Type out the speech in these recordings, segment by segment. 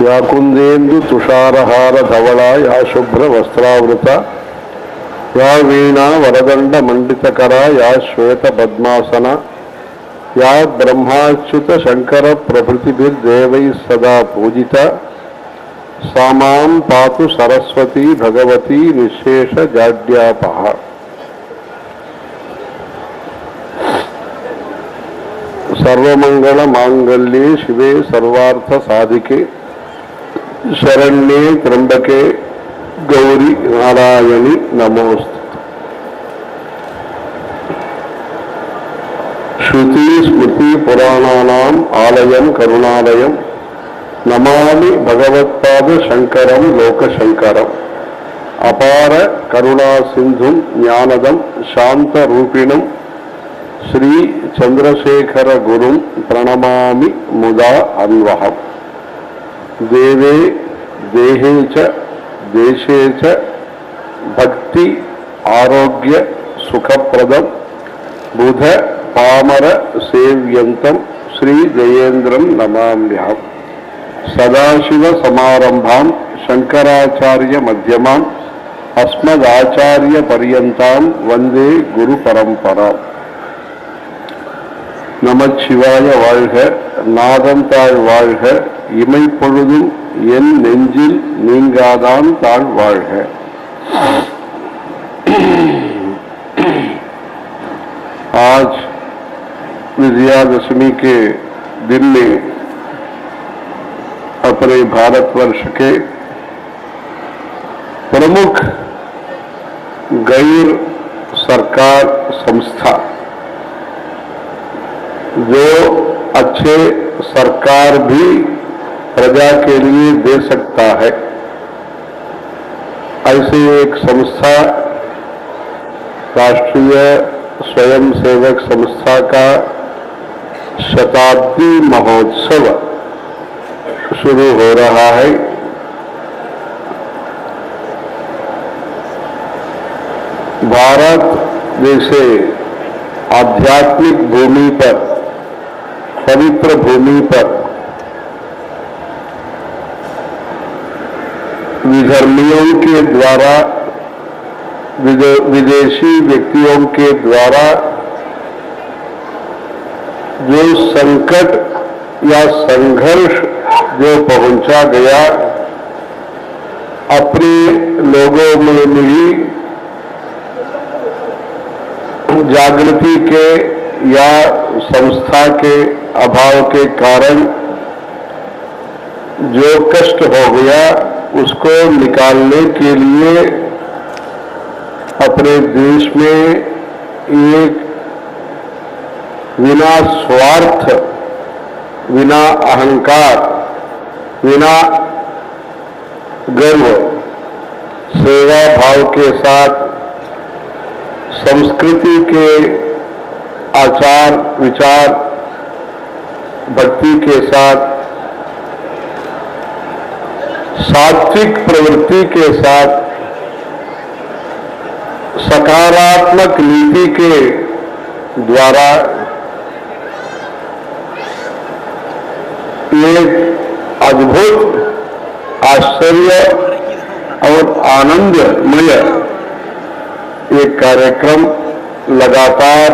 या कुंदेन्दु तुषारहार धवला या शुभ्र वस्त्रावृता या वीणा वरदंड मंडितकरा या श्वेत पद्मासना या ब्रह्माच्युत शंकर प्रभृतिभिर्देवैः सदा पूजिता सा मां पातु सरस्वती भगवती निःशेष जाड्यापहा। सर्वमंगल मांगल्ये शिवे सर्वार्थ साधिके शरण्ये त्र्यंबके गौरी नारायणी नमोस्तुते। श्रुति स्मृति पुराणानाम आलयम करुणालयम नमामि भगवत्पाद शंकरम लोकशंकरम। अपार करुणा सिंधुम ज्ञानदम शांत रूपिणम श्री चंद्रशेखर गुरुं प्रणमामि मुदा अन्वहम्। देवे देहे च देशे च भक्ति आरोग्य सुखप्रदम बुध पामर सेव्यंतम श्री जयेन्द्रं नमाम्यहम्। सदाशिव समारंभां शंकराचार्य मध्यमां अस्मदाचार्य पर्यन्तां वंदे गुरु परंपरा। நமச்சிவாய வாழ்க, நாதந்தாள் வாழ்க, இமைப்பொழுதும் என் நெஞ்சில் நீங்காதான் தாழ் வாழ்க। आज विजयादशमी के दिन में अपने भारतवर्ष के प्रमुख गैर सरकार संस्था जो अच्छे सरकार भी प्रजा के लिए दे सकता है, ऐसी एक संस्था राष्ट्रीय स्वयंसेवक संस्था का शताब्दी महोत्सव शुरू हो रहा है। भारत जैसे आध्यात्मिक भूमि पर, पवित्र भूमि पर विधर्मियों के द्वारा, विदेशी व्यक्तियों के द्वारा जो संकट या संघर्ष जो पहुंचा गया, अपने लोगों में मिली जागृति के या संस्था के अभाव के कारण जो कष्ट हो गया, उसको निकालने के लिए अपने देश में एक बिना स्वार्थ, बिना अहंकार, बिना गर्व, सेवा भाव के साथ संस्कृति के आचार विचार भक्ति के साथ सात्विक प्रवृत्ति के साथ सकारात्मक नीति के द्वारा एक अद्भुत आश्चर्य और आनंदमय एक कार्यक्रम लगातार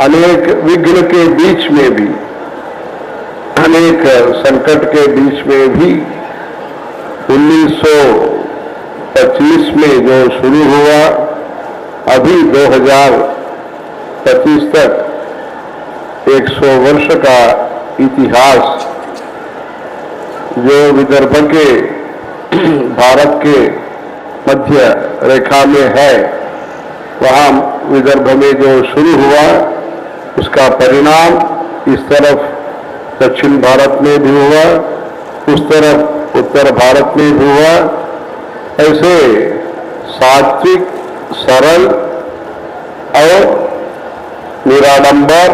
अनेक विघ्न के बीच में भी, अनेक संकट के बीच में भी 1925 में जो शुरू हुआ, अभी 2025 तक 100 वर्ष का इतिहास जो विदर्भ के भारत के मध्य रेखा में है, वहाँ विदर्भ में जो शुरू हुआ, उसका परिणाम इस तरफ दक्षिण भारत में भी हुआ, उस तरफ उत्तर भारत में भी हुआ। ऐसे सात्विक, सरल और निराडंबर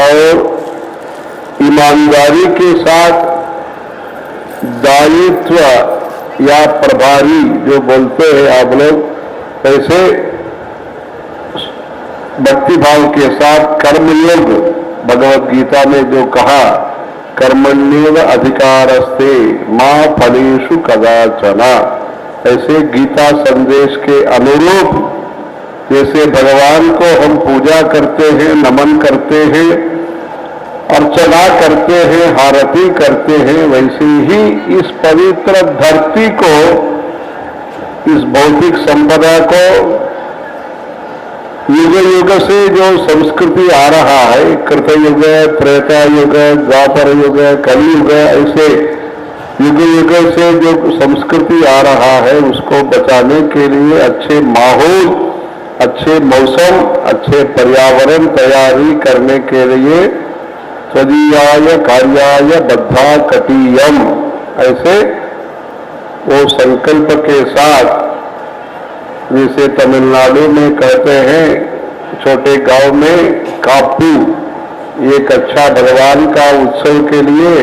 और ईमानदारी के साथ दायित्व या प्रभारी जो बोलते हैं आप लोग, ऐसे भक्ति भाव के साथ कर्मयोग, भगवत गीता में जो कहा कर्मण्येव अधिकारस्ते मा फलेषु कदाचन। ऐसे गीता संदेश के अनुरूप जैसे भगवान को हम पूजा करते हैं, नमन करते हैं, अर्चना करते हैं, आरती करते हैं, वैसे ही इस पवित्र धरती को, इस भौतिक संपदा को युग युग से जो संस्कृति आ रहा है, कृतयुग, त्रेता युग, द्वापर युग, कलियुग, ऐसे युग युग से जो संस्कृति आ रहा है उसको बचाने के लिए अच्छे माहौल, अच्छे मौसम, अच्छे पर्यावरण तैयारी करने के लिए स्वदीयाय कार्याय बद्धा कटीयम, ऐसे वो संकल्प के साथ, जैसे तमिलनाडु में कहते हैं छोटे गांव में कापू, एक अच्छा भगवान का उत्सव के लिए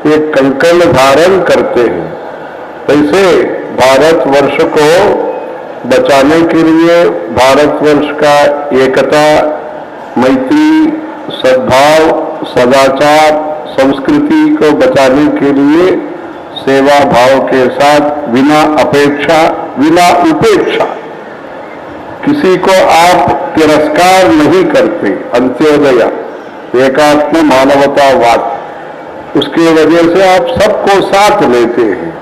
एक कंकण धारण करते हैं। वैसे भारतवर्ष को बचाने के लिए, भारतवर्ष का एकता, मैत्री, सद्भाव, सदाचार, संस्कृति को बचाने के लिए सेवा भाव के साथ, बिना अपेक्षा, बिना उपेक्षा, किसी को आप तिरस्कार नहीं करते, अंत्योदय, एकात्म मानवतावाद, उसके वजह से आप सबको साथ लेते हैं।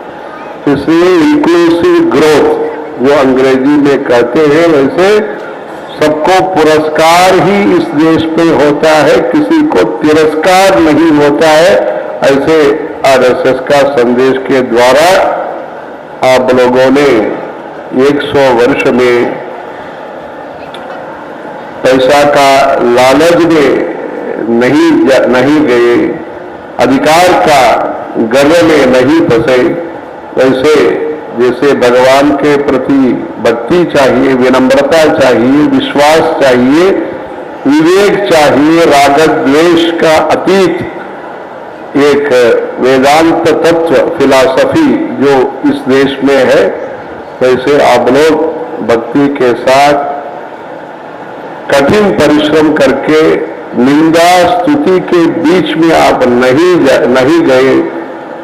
इसलिए इंक्लूसिव ग्रोथ जो अंग्रेजी में कहते हैं, वैसे सबको पुरस्कार ही इस देश में होता है, किसी को तिरस्कार नहीं होता है। ऐसे आरएसएस का संदेश के द्वारा आप लोगों ने 100 वर्ष में पैसा का लालच में नहीं गए, अधिकार का गर्व में नहीं फंसे, वैसे जैसे भगवान के प्रति भक्ति चाहिए, विनम्रता चाहिए, विश्वास चाहिए, विवेक चाहिए, राग द्वेष का अतीत एक वेदांत तत्व फिलॉसफी जो इस देश में है, वैसे आप लोग भक्ति के साथ कठिन परिश्रम करके निंदा स्तुति के बीच में आप नहीं गए।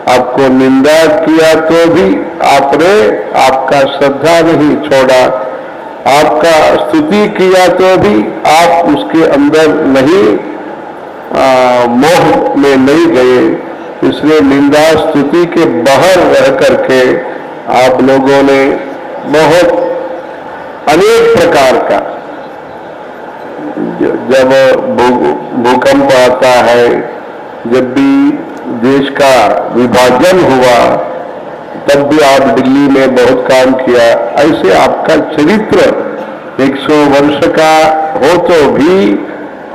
आपको निंदा किया तो भी आपका श्रद्धा नहीं छोड़ा, आपका स्तुति किया तो भी आप उसके अंदर नहीं मोह में नहीं गए। इसलिए निंदा स्तुति के बाहर रह करके आप लोगों ने बहुत अनेक प्रकार का, जब भूकंप आता है, जब भी देश का विभाजन हुआ, तब भी आप दिल्ली में बहुत काम किया। ऐसे आपका चरित्र 100 वर्ष का हो तो भी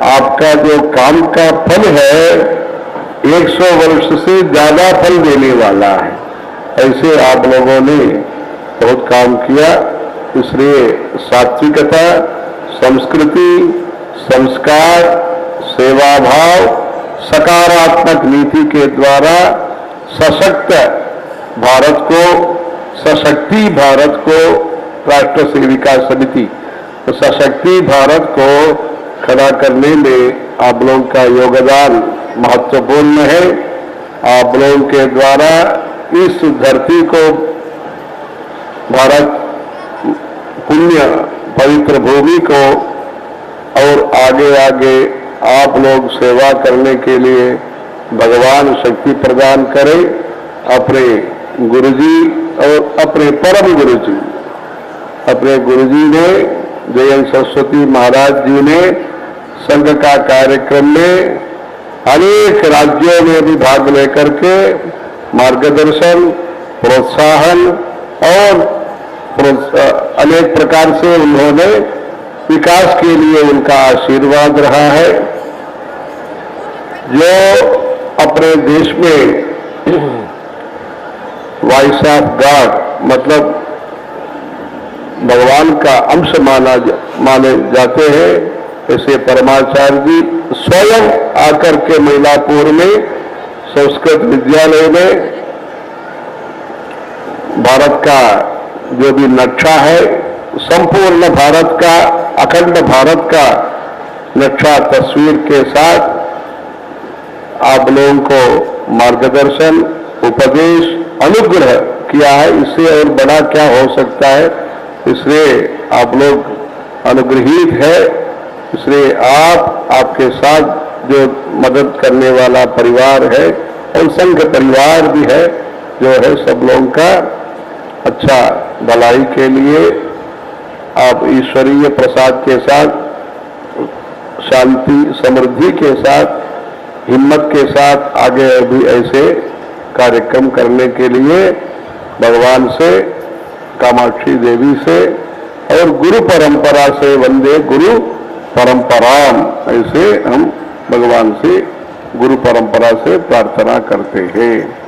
आपका जो काम का फल है 100 वर्ष से ज्यादा फल देने वाला है। ऐसे आप लोगों ने बहुत काम किया। इसलिए सात्विकता, संस्कृति, संस्कार, सेवा भाव, सकारात्मक नीति के द्वारा सशक्त भारत को, सशक्ति भारत को, राष्ट्र सेविका समिति सशक्ति भारत को खड़ा करने में आप लोगों का योगदान महत्वपूर्ण है। आप लोगों के द्वारा इस धरती को, भारत पुण्य पवित्र भूमि को और आगे आगे आप लोग सेवा करने के लिए भगवान शक्ति प्रदान करें। अपने गुरुजी और अपने परम गुरुजी, अपने गुरुजी ने, जयंत सरस्वती महाराज जी ने संघ का कार्यक्रम में अनेक राज्यों में भी भाग लेकर के मार्गदर्शन, प्रोत्साहन और अनेक प्रकार से उन्होंने विकास के लिए उनका आशीर्वाद रहा है। जो अपने देश में वॉइस ऑफ गॉड, मतलब भगवान का अंश माने जाते हैं, ऐसे परमाचार्य जी स्वयं आकर के मइलापुर में संस्कृत विद्यालय में भारत का जो भी नक्शा है, संपूर्ण भारत का, अखंड भारत का नक्शा तस्वीर के साथ आप लोगों को मार्गदर्शन, उपदेश, अनुग्रह किया है। इससे और बड़ा क्या हो सकता है। इसलिए आप लोग अनुग्रहित है। इसलिए आपके साथ जो मदद करने वाला परिवार है और संघ परिवार भी है, जो है सब लोगों का अच्छा भलाई के लिए आप ईश्वरीय प्रसाद के साथ, शांति समृद्धि के साथ, हिम्मत के साथ आगे भी ऐसे कार्यक्रम करने के लिए भगवान से, कामाक्षी देवी से और गुरु परंपरा से, वंदे गुरु परंपराम, ऐसे हम भगवान से, गुरु परंपरा से प्रार्थना करते हैं।